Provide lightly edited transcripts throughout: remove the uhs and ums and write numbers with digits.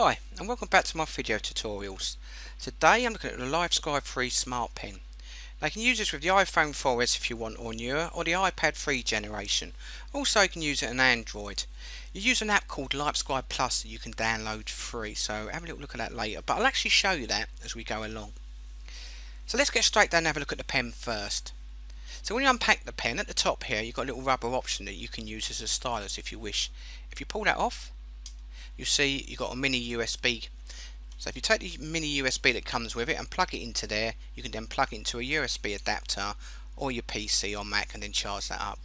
Hi and welcome back to my video tutorials. Today I'm looking at the Livescribe 3 Smart Pen. Now you can use this with the iPhone 4S if you want or newer, or the iPad 3 generation. Also you can use it on Android. You use an app called Livescribe Plus that you can download free, so have a little look at that later, but I'll actually show you that as we go along. So let's get straight down and have a look at the pen first. So when you unpack the pen, at the top here you've got a little rubber option that you can use as a stylus if you wish. If you pull that off, you see you've got a mini USB. So if you take the mini USB that comes with it and plug it into there, you can then plug it into a USB adapter or your PC or Mac and then charge that up.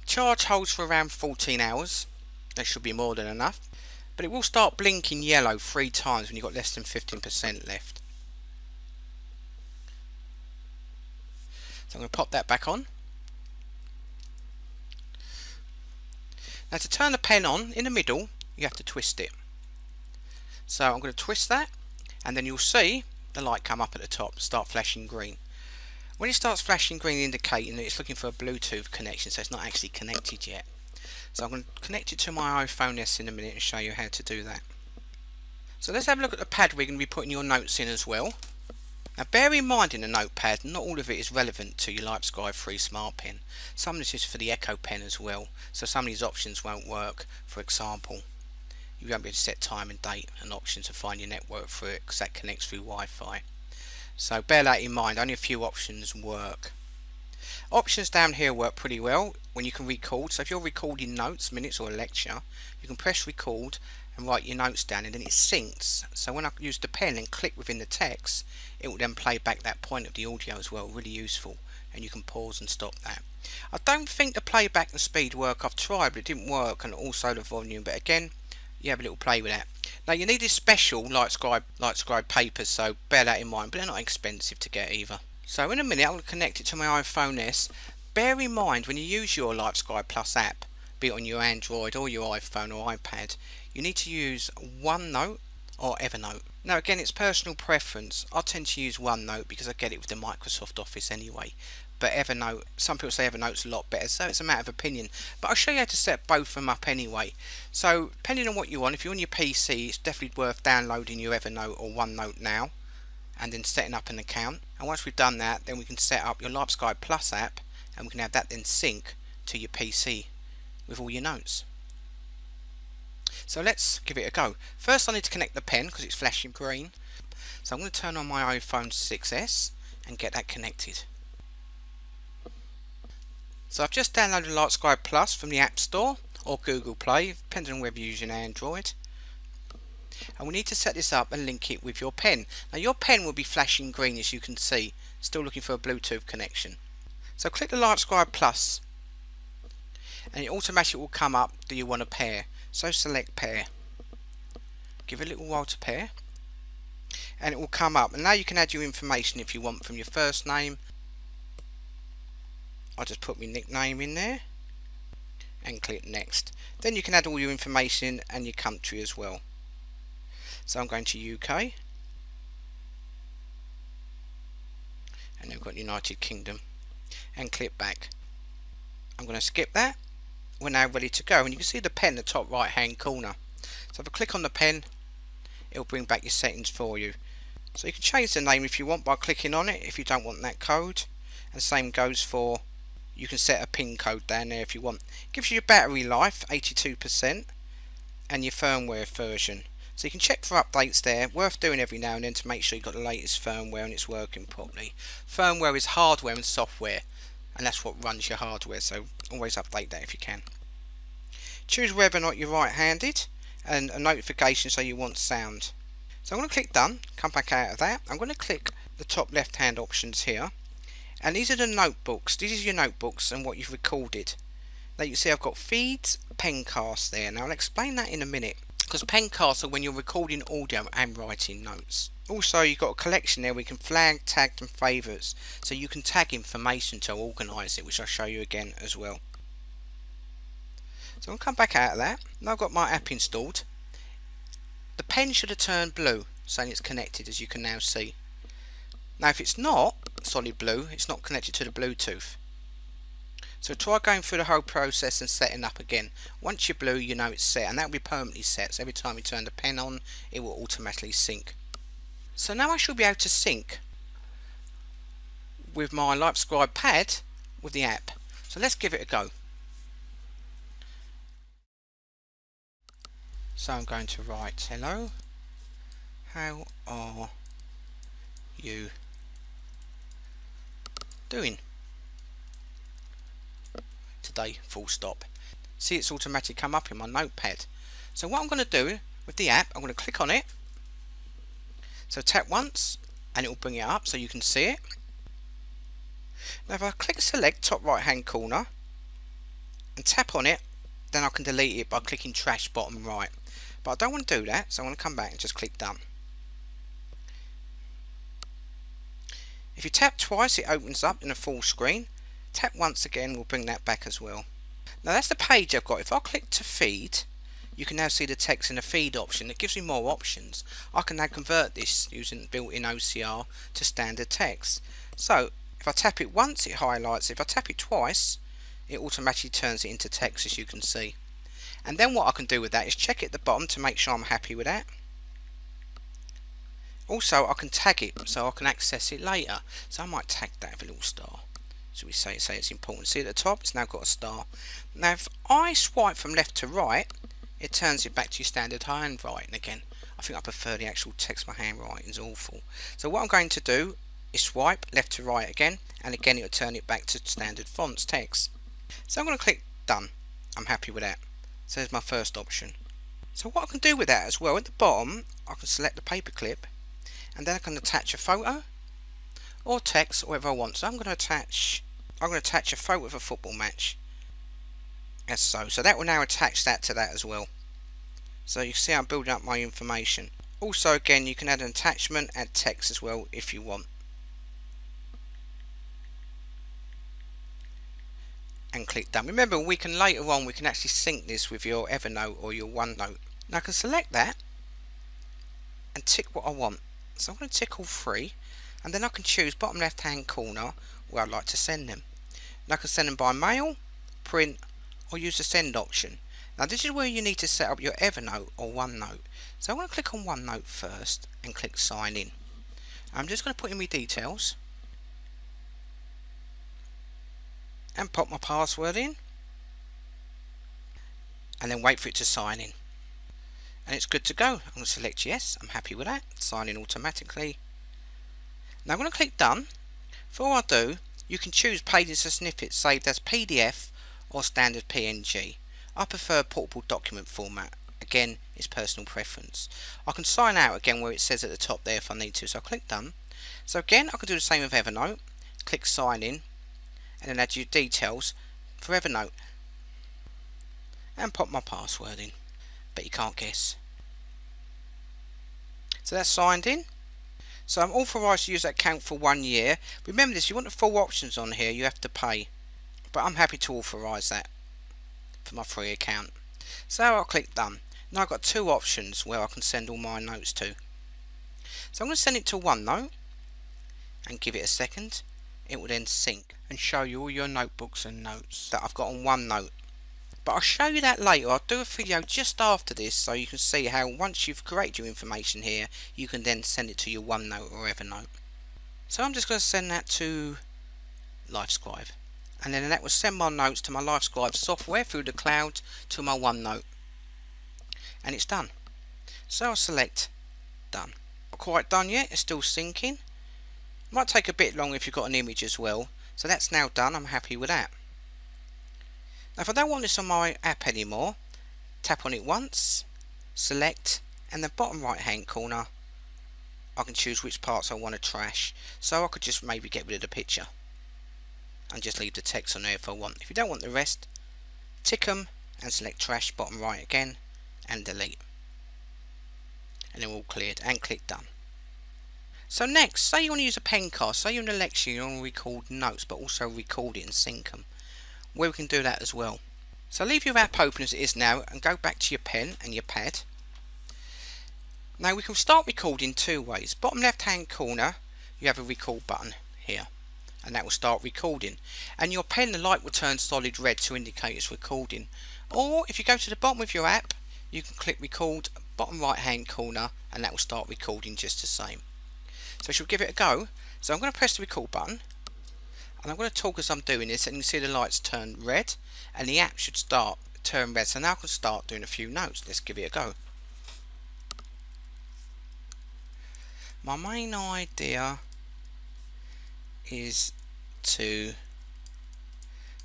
Charge holds for around 14 hours. That should be more than enough. But it will start blinking yellow 3 times when you've got less than 15% left. So I'm going to pop that back on. Now to turn the pen on, in the middle, you have to twist it. So I'm going to twist that, and then you'll see the light come up at the top, start flashing green. When it starts flashing green, indicating that it's looking for a Bluetooth connection, so it's not actually connected yet. So I'm going to connect it to my iPhone S in a minute and show you how to do that. So let's have a look at the pad we're going to be putting your notes in as well. Now bear in mind in the notepad, not all of it is relevant to your Livescribe 3 Smart Pen. Some of this is for the Echo Pen as well, so some of these options won't work. For example, you won't be able to set time and date and options to find your network through it because that connects through Wi-Fi. So bear that in mind, only a few options work. Options down here work pretty well when you can record. So if you're recording notes, minutes or a lecture, you can press record and write your notes down, and then it syncs. So when I use the pen and click within the text, it will then play back that point of the audio as well. Really useful, and you can pause and stop that. I don't think the playback and speed work. I've tried but it didn't work, and also the volume, but again you have a little play with that. Now you need this special Livescribe papers, so bear that in mind, but they're not expensive to get either. So in a minute I'm going to connect it to my iPhone S. Bear in mind when you use your Livescribe Plus app, be it on your Android or your iPhone or iPad, you need to use OneNote or Evernote. Now again, it's personal preference. I tend to use OneNote because I get it with the Microsoft Office anyway. But Evernote, some people say Evernote's a lot better, so it's a matter of opinion. But I'll show you how to set both of them up anyway. So depending on what you want, if you're on your PC, it's definitely worth downloading your Evernote or OneNote now and then setting up an account. And once we've done that, then we can set up your Livescribe Plus app and we can have that then sync to your PC with all your notes. So let's give it a go. First I need to connect the pen because it's flashing green. So I'm going to turn on my iPhone 6S and get that connected. So I've just downloaded Livescribe Plus from the App Store or Google Play, depending on whether you're using Android. And we need to set this up and link it with your pen. Now your pen will be flashing green as you can see, still looking for a Bluetooth connection. So click the Livescribe Plus and it automatically will come up, do you want a pair? So select pair. Give it a little while to pair and it will come up, and now you can add your information if you want, from your first name. I'll just put my nickname in there and click next. Then you can add all your information and your country as well. So I'm going to UK and then we've got United Kingdom and click back. I'm going to skip that. We're now ready to go, and you can see the pen in the top right hand corner. So if I click on the pen, it'll bring back your settings for you. So you can change the name if you want by clicking on it if you don't want that code, and the same goes for, you can set a pin code down there if you want. It gives you your battery life 82% and your firmware version, so you can check for updates there. Worth doing every now and then to make sure you've got the latest firmware and it's working properly. Firmware is hardware and software, and that's what runs your hardware, so always update that if you can. Choose whether or not you're right-handed and a notification so you want sound. So I'm going to click done, come back out of that. I'm going to click the top left hand options here, and these are the notebooks. This is your notebooks and what you've recorded. Now you can see I've got feeds, pencasts there. Now I'll explain that in a minute, because pencasts are when you're recording audio and writing notes. Also you've got a collection there where you can flag, tag and favourites, so you can tag information to organise it, which I'll show you again as well. So I'll come back out of that. Now I've got my app installed. The pen should have turned blue saying it's connected, as you can now see. Now if it's not solid blue, it's not connected to the Bluetooth. So try going through the whole process and setting up again. Once you're blue, you know it's set, and that will be permanently set. So every time you turn the pen on, it will automatically sync. So now I should be able to sync with my Livescribe pad with the app. So let's give it a go. So I'm going to write, hello, how are you doing today, full stop. See, it's automatically come up in my notepad. So what I'm going to do with the app, I'm going to click on it. So tap once and it will bring it up so you can see it. Now if I click select top right hand corner and tap on it, then I can delete it by clicking trash bottom right. But I don't want to do that, so I'm going to come back and just click done. If you tap twice, it opens up in a full screen. Tap once again will bring that back as well. Now that's the page I've got. If I click to feed, you can now see the text in the feed option. It gives me more options. I can now convert this using built-in OCR to standard text. So if I tap it once, it highlights. If I tap it twice, it automatically turns it into text, as you can see. And then what I can do with that is check it at the bottom to make sure I'm happy with that. Also I can tag it so I can access it later. So I might tag that with a little star. So we say it's important. See at the top, it's now got a star. Now if I swipe from left to right, it turns it back to your standard handwriting again. I think I prefer the actual text. My handwriting is awful. So what I'm going to do is swipe left to right again, and again it will turn it back to standard fonts text. So I'm going to click done. I'm happy with that. So there's my first option. So what I can do with that as well, at the bottom I can select the paperclip, and then I can attach a photo or text, or whatever I want. So I'm going to attach a photo of a football match, as so. So that will now attach that to that as well. So you see I'm building up my information. Also again, you can add an attachment, add text as well if you want. And click done. Remember, we can later on actually sync this with your Evernote or your OneNote. Now I can select that and tick what I want. So I'm going to tick all three, and then I can choose bottom left hand corner where I'd like to send them. Now I can send them by mail, print, or use the send option. Now this is where you need to set up your Evernote or OneNote. So I'm going to click on OneNote first and click sign in. I'm just going to put in my details and pop my password in, and then wait for it to sign in. And it's good to go. I'm going to select yes, I'm happy with that, sign in automatically. Now I'm going to click done. For all I do, you can choose pages or snippets saved as PDF or standard PNG. I prefer portable document format. Again, it's personal preference. I can sign out again where it says at the top there if I need to, so I click done. So again, I can do the same with Evernote. Click sign in, and then add your details for Evernote, and pop my password in. But you can't guess. So that's signed in. So I'm authorised to use that account for 1 year. Remember this, if you want the full options on here, you have to pay. But I'm happy to authorise that for my free account. So I'll click done. Now I've got two options where I can send all my notes to. So I'm going to send it to OneNote and give it a second. It will then sync and show you all your notebooks and notes that I've got on OneNote. But I'll show you that later. I'll do a video just after this so you can see how once you've created your information here, you can then send it to your OneNote or Evernote. So I'm just going to send that to Livescribe, and then that will send my notes to my Livescribe software through the cloud to my OneNote, and it's done. So I'll select done. Not quite done yet, it's still syncing. Might take a bit longer if you've got an image as well. So that's now done, I'm happy with that. Now if I don't want this on my app anymore, tap on it once, select, and the bottom right hand corner I can choose which parts I want to trash. So I could just maybe get rid of the picture and just leave the text on there if I want. If you don't want the rest, tick them and select trash bottom right again and delete, and then we're all cleared, and click done. So next, say you want to use a pencast. Say you're in a lecture, you want to record notes but also record it and sync them. Well, we can do that as well. So leave your app open as it is now and go back to your pen and your pad. Now we can start recording two ways. Bottom left hand corner you have a record button here. and that will start recording, and your pen, the light will turn solid red to indicate it's recording. Or if you go to the bottom of your app, you can click record bottom right hand corner, and that will start recording just the same. So she'll give it a go. So I'm going to press the record button, and I'm going to talk as I'm doing this, and you can see the lights turn red and the app should start turn red. So now I can start doing a few notes. Let's give it a go. My main idea is to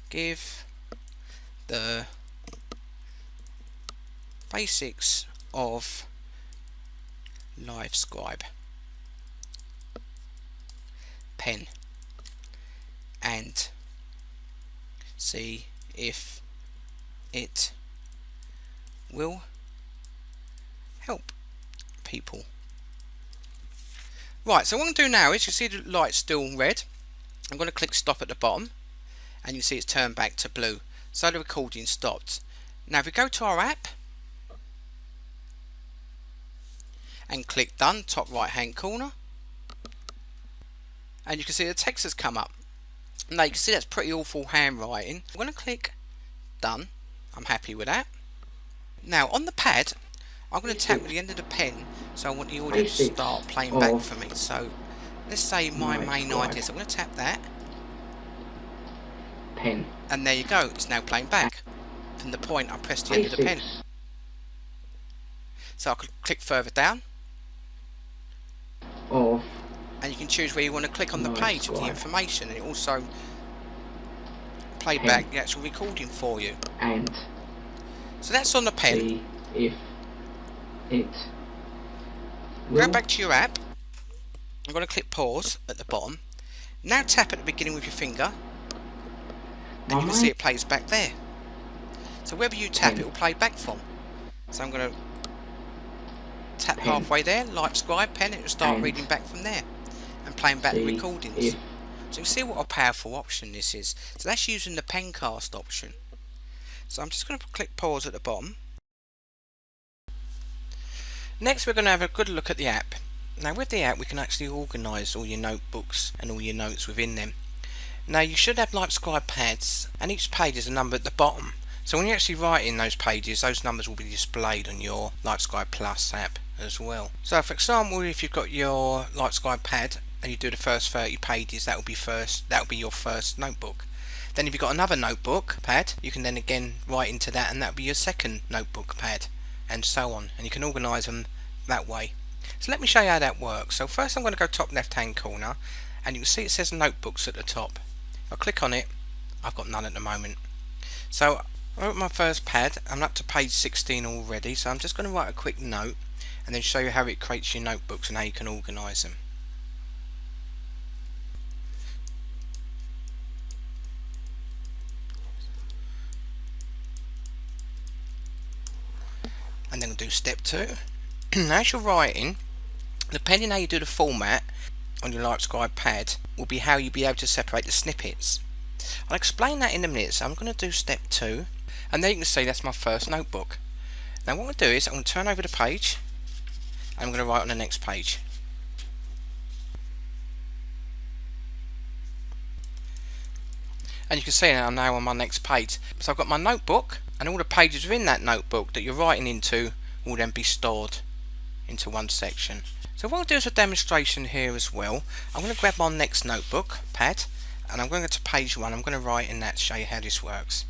give the basics of Livescribe pen and see if it will help people. Right, so what I'm going to do now is, you see the light's still red. I'm going to click stop at the bottom, and you see it's turned back to blue. So the recording stopped. Now if we go to our app and click done, top right hand corner, and you can see the text has come up. Now you can see that's pretty awful handwriting. I'm going to click done. I'm happy with that. Now on the pad, I'm going to tap with the end of the pen, so I want the audio to start playing back for me. So let's say my main idea, so I'm going to tap that, pen, and there you go, it's now playing back from the point I pressed the end of the pen. So I could click further down, of, and you can choose where you want to click on the page of the information, and it also play pen, back the actual recording for you. and so that's on the pen. see if it Go will back to your app. I'm going to click pause at the bottom. Now tap at the beginning with your finger, and you can see it plays back there. So wherever you tap, it will play back from. So I'm going to tap halfway there, Livescribe pen, it will start reading back from there and playing back the recordings. So you see what a powerful option this is. So that's using the pencast option. So I'm just going to click pause at the bottom. Next we're going to have a good look at the app. Now with the app we can actually organise all your notebooks and all your notes within them. Now you should have Livescribe pads, and each page is a number at the bottom. So when you actually write in those pages, those numbers will be displayed on your Livescribe Plus app as well. So for example, if you've got your Livescribe pad and you do the first 30 pages, that will be your first notebook. Then if you've got another notebook pad, you can then again write into that, and that will be your second notebook pad, and so on, and you can organise them that way. So let me show you how that works. So first I'm going to go top left hand corner, and you can see it says notebooks at the top. If I click on it, I've got none at the moment. So I'm at my first pad, I'm up to page 16 already, so I'm just going to write a quick note and then show you how it creates your notebooks and how you can organise them. And then we'll do step 2. As you're writing, depending how you do the format on your Livescribe pad will be how you'll be able to separate the snippets. I'll explain that in a minute, so I'm going to do step 2, and there you can see that's my first notebook. Now what I'm going to do is I'm going to turn over the page, and I'm going to write on the next page. And you can see I'm now on my next page. So I've got my notebook, and all the pages within that notebook that you're writing into will then be stored into one section. So what I'll do is a demonstration here as well. I'm going to grab my next notebook pad, and I'm going to go to page 1. I'm going to write in that to show you how this works.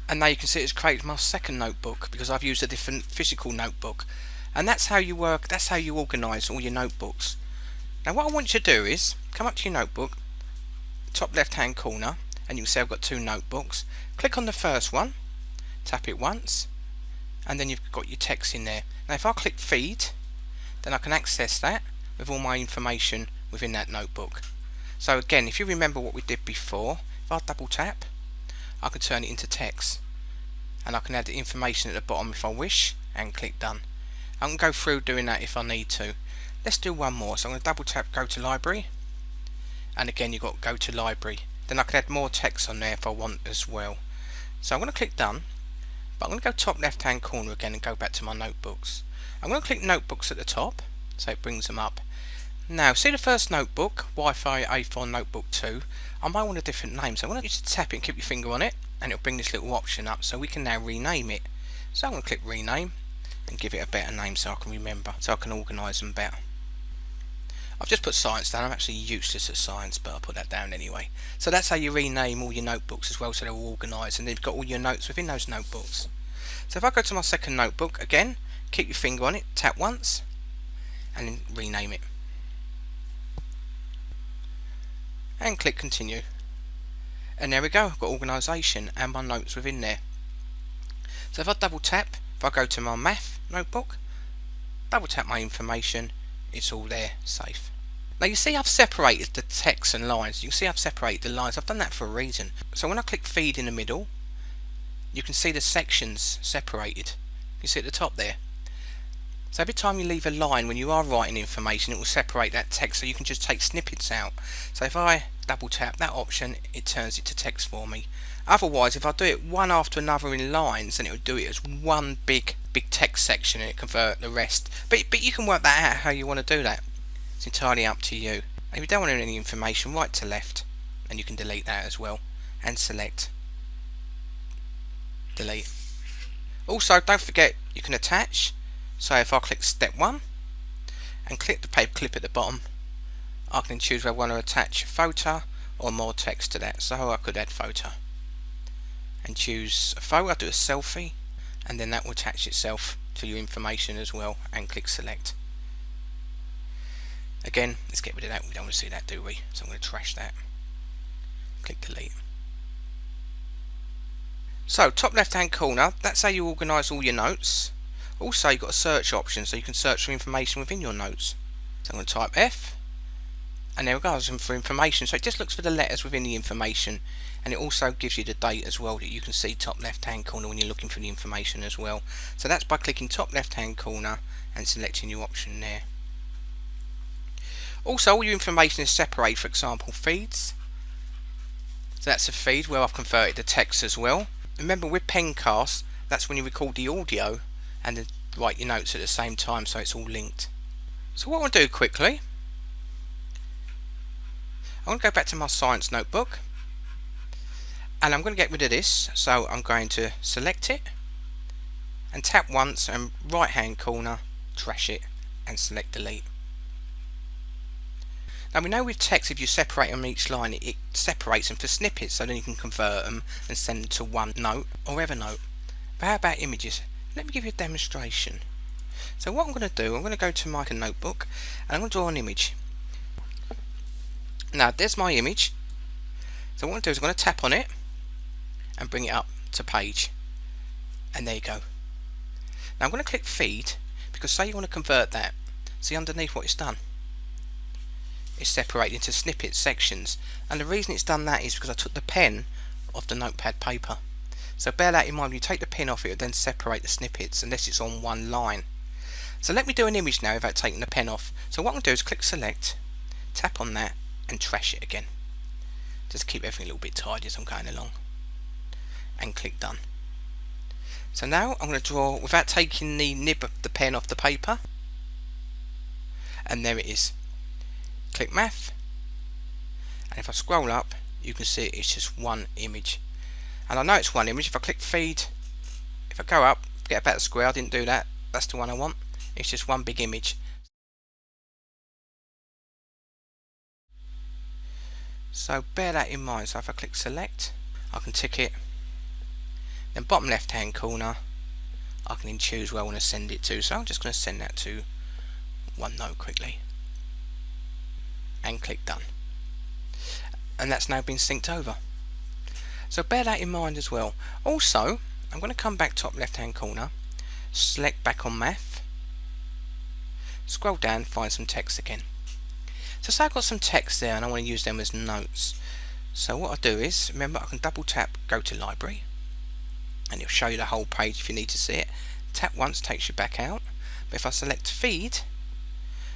And now you can see it's created my second notebook because I've used a different physical notebook. And that's how you work, that's how you organise all your notebooks. Now what I want you to do is come up to your notebook, top left hand corner, and you can see I've got 2 notebooks. Click on the first one, tap it once, and then you've got your text in there. Now if I click feed, then I can access that with all my information within that notebook. So again, if you remember what we did before, if I double tap, I can turn it into text, and I can add the information at the bottom if I wish, and click done. I can go through doing that if I need to. Let's do one more. So I'm going to double tap go to library, and again you've got go to library. Then I can add more text on there if I want as well. So I'm going to click done. But I'm going to go top left hand corner again and go back to my notebooks. I'm going to click notebooks at the top so it brings them up. Now see the first notebook, Wi-Fi A4 notebook 2. I might want a different name, so I want you to tap it and keep your finger on it and it'll bring this little option up so we can now rename it. So I'm going to click rename and give it a better name so I can remember, so I can organise them better. I've just put science down. I'm actually useless at science, but I'll put that down anyway. So that's how you rename all your notebooks as well, so they're all organised and they've got all your notes within those notebooks. So if I go to my second notebook again, keep your finger on it, tap once and then rename it and click continue, and there we go. I've got organisation and my notes within there. So if I double tap, if I go to my math notebook, double tap my information, it's all there, safe. Now you see I've separated the text and lines. You can see I've separated the lines. I've done that for a reason. So when I click feed in the middle, you can see the sections separated. You see at the top there. So every time you leave a line when you are writing information, it will separate that text, so you can just take snippets out. So if I double tap that option, it turns it to text for me. Otherwise, if I do it one after another in lines, then it would do it as one big text section and it convert the rest. But you can work that out how you want to do that. It's entirely up to you. And if you don't want any information, right to left, and you can delete that as well, and select delete. Also, don't forget you can attach. So if I click step 1 and click the paper clip at the bottom, I can choose whether I want to attach a photo or more text to that. So I could add photo and choose a photo, do a selfie, and then that will attach itself to your information as well, and click select. Again, let's get rid of that. We don't want to see that, do we? So I'm going to trash that. Click delete. So top left hand corner, that's how you organise all your notes. Also you've got a search option, so you can search for information within your notes. So I'm going to type F, and there we go, I was looking for information. So it just looks for the letters within the information, and it also gives you the date as well, that you can see top left hand corner when you're looking for the information as well. So that's by clicking top left hand corner and selecting your option there. Also all your information is separated, for example feeds. So that's a feed where I've converted the text as well. Remember with pencasts, that's when you record the audio and then write your notes at the same time, so it's all linked. So what I'll do quickly, I'm going to go back to my science notebook and I'm going to get rid of this. So I'm going to select it and tap once and right hand corner, trash it and select delete. Now we know with text, if you separate them each line, it separates them for snippets, so then you can convert them and send them to OneNote or Evernote. But how about images? Let me give you a demonstration. So what I'm going to do, I'm going to go to my notebook and I'm going to draw an image. Now there's my image. So what I'm going to do is I'm going to tap on it and bring it up to page, and there you go. Now I'm going to click feed, because say you want to convert that, see underneath what it's done, it's separated into snippet sections, and the reason it's done that is because I took the pen off the notepad paper. So bear that in mind, when you take the pen off, it will then separate the snippets unless it's on one line. So let me do an image now without taking the pen off. So what I'm going to do is click select, tap on that and trash it again. Just keep everything a little bit tidy as I'm going along. And click done. So now I'm going to draw without taking the nib of the pen off the paper. And there it is. Click math. And if I scroll up, you can see it's just one image. And I know it's one image. If I click feed, if I go up, forget about the square, I didn't do that, that's the one I want. It's just one big image. So bear that in mind. So if I click select, I can tick it. Then bottom left hand corner, I can then choose where I want to send it to. So I'm just going to send that to OneNote quickly. And click done. And that's now been synced over. So bear that in mind as well. Also, I'm going to come back top left hand corner, select back on math, scroll down, find some text again. So say I've got some text there and I want to use them as notes. So what I do is, remember, I can double tap, go to library, and it'll show you the whole page if you need to see it. Tap once takes you back out. But if I select feed,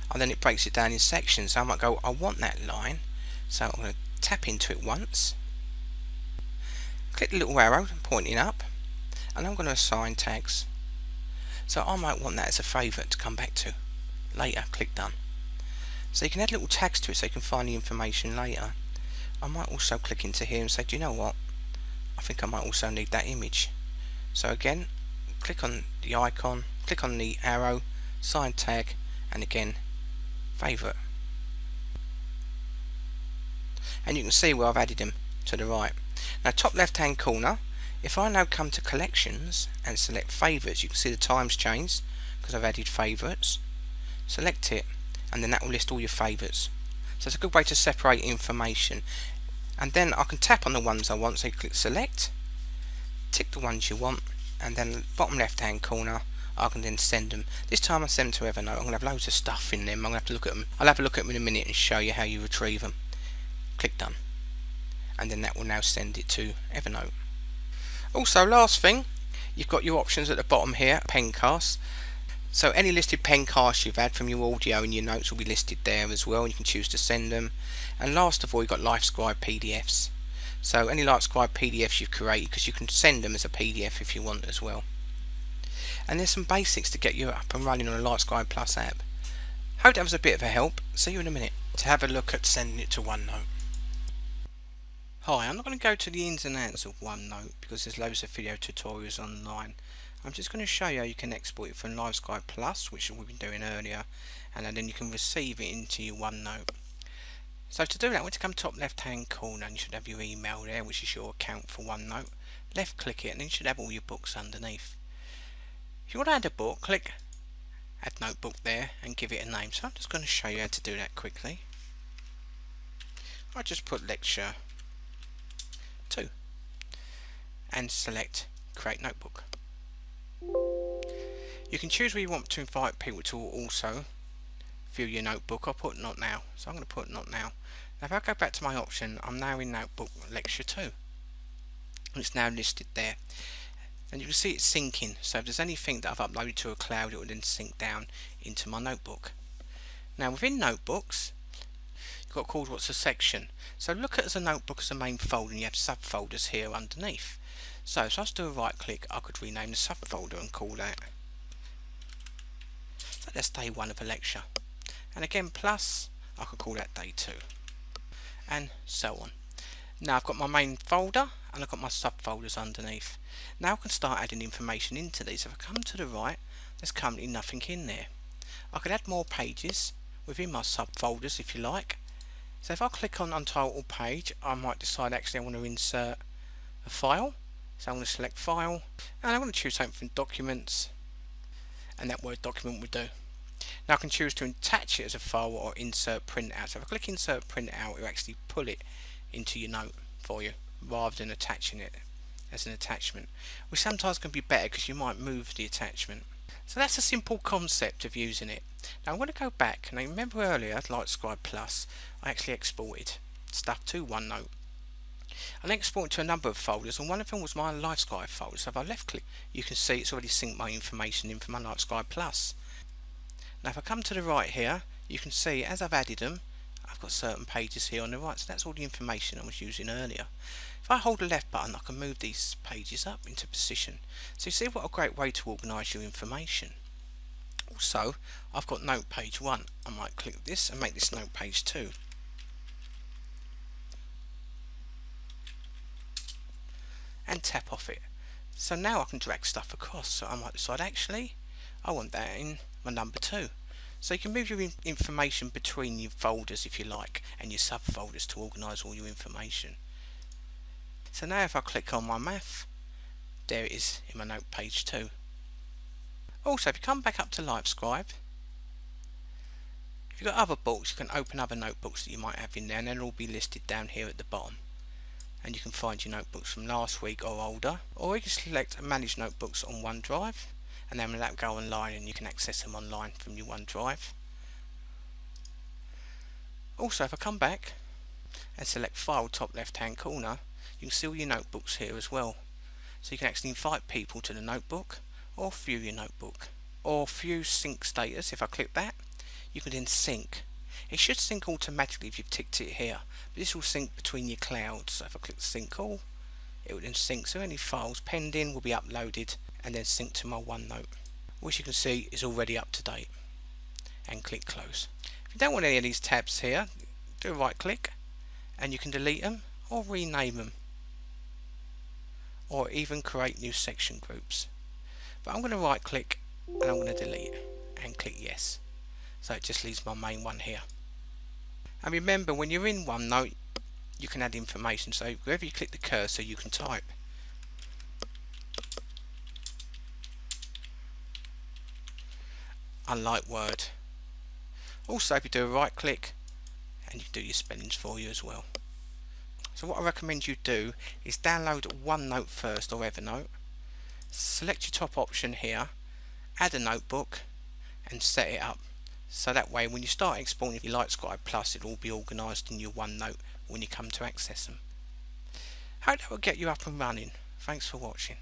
and then it breaks it down in sections. So I might go, I want that line, so I'm going to tap into it once, click the little arrow pointing up, and I'm going to assign tags. So I might want that as a favourite to come back to later. Click done. So you can add little tags to it so you can find the information later. I might also click into here and say, do you know what, I think I might also need that image. So again, click on the icon, click on the arrow, assign tag, and again favourite. And you can see where I've added them to the right. Now top left hand corner, if I now come to collections and select favourites, you can see the times changed because I've added favourites. Select it and then that will list all your favourites. So it's a good way to separate information. And then I can tap on the ones I want, so you click select, tick the ones you want, and then bottom left hand corner I can then send them. This time I send them to Evernote. I'm going to have loads of stuff in them. I'm going to have to look at them. I'll have a look at them in a minute and show you how you retrieve them. Click done, and then that will now send it to Evernote. Also, last thing, you've got your options at the bottom here, pencasts. So any listed pencasts you've had from your audio and your notes will be listed there as well, and you can choose to send them. And last of all, you've got Livescribe PDFs. So any Livescribe PDFs you've created, because you can send them as a PDF if you want as well. And there's some basics to get you up and running on a Livescribe Plus app. Hope that was a bit of a help. See you in a minute to have a look at sending it to OneNote. Hi, I'm not going to go to the ins and outs of OneNote because there's loads of video tutorials online. I'm just going to show you how you can export it from Livescribe Plus, which we've been doing earlier, and then you can receive it into your OneNote. So to do that, I want to come top left hand corner and you should have your email there, which is your account for OneNote. Left click it and then you should have all your books underneath. If you want to add a book, click add notebook there and give it a name. So I'm just going to show you how to do that quickly. I'll just put lecture 2 and select create notebook. You can choose where you want to invite people to also view your notebook. I'll put not now, so I'm going to put not now. Now if I go back to my option, I'm now in notebook lecture 2. It's now listed there, and you can see it's syncing. So if there's anything that I've uploaded to a cloud, it will then sync down into my notebook. Now within notebooks, you've got called what's a section. So look at it as a notebook as a main folder, and you have subfolders here underneath. So if I was to do a right click, I could rename the subfolder and call that. So that's day 1 of a lecture. And again, plus, I could call that day 2. And so on. Now I've got my main folder and I've got my subfolders underneath. Now I can start adding information into these. If I come to the right, there's currently nothing in there. I could add more pages within my subfolders if you like. So if I click on Untitled Page, I might decide actually I want to insert a file. So I'm going to select File, and I'm going to choose something from Documents, and that Word document would do. Now I can choose to attach it as a file or insert print out. So if I click insert print out, it will actually pull it into your note for you rather than attaching it as an attachment, which sometimes can be better because you might move the attachment. So that's a simple concept of using it. Now I'm going to go back, and I remember earlier at Livescribe Plus I actually exported stuff to OneNote. I exported to a number of folders, and one of them was my Livescribe folder. So if I left click, you can see it's already synced my information in from my Livescribe Plus. Now if I come to the right here, you can see as I've added them, I've got certain pages here on the right, so that's all the information I was using earlier. If I hold the left button, I can move these pages up into position. So you see what a great way to organise your information. Also, I've got note page 1. I might click this and make this note page 2. And tap off it. So now I can drag stuff across. So I might decide actually I want that in my number 2. So you can move your information between your folders if you like, and your subfolders to organise all your information. So now if I click on my math, there it is in my note page 2. Also, if you come back up to Livescribe, if you've got other books, you can open other notebooks that you might have in there, and they'll all be listed down here at the bottom. And you can find your notebooks from last week or older, or you can select manage notebooks on OneDrive, and then that will go online and you can access them online from your OneDrive. Also, if I come back and select File top left hand corner, you can see all your notebooks here as well. So you can actually invite people to the notebook or view your notebook. Or view sync status. If I click that, you can then sync. It should sync automatically if you've ticked it here, but this will sync between your clouds. So if I click sync all, it will then sync, so any files pending will be uploaded and then sync to my OneNote, which you can see is already up to date, and click close. If you don't want any of these tabs here, do a right click and you can delete them or rename them, or even create new section groups. But I'm going to right click and I'm going to delete and click yes, so it just leaves my main one here. And remember, when you're in OneNote you can add information, so wherever you click the cursor you can type. Unlike Word. Also, if you do a right click, and you do your spellings for you as well. So what I recommend you do is download OneNote first, or Evernote. Select your top option here, add a notebook and set it up. So that way when you start exporting your Livescribe Plus, it'll all be organised in your OneNote when you come to access them. Hope that will get you up and running. Thanks for watching.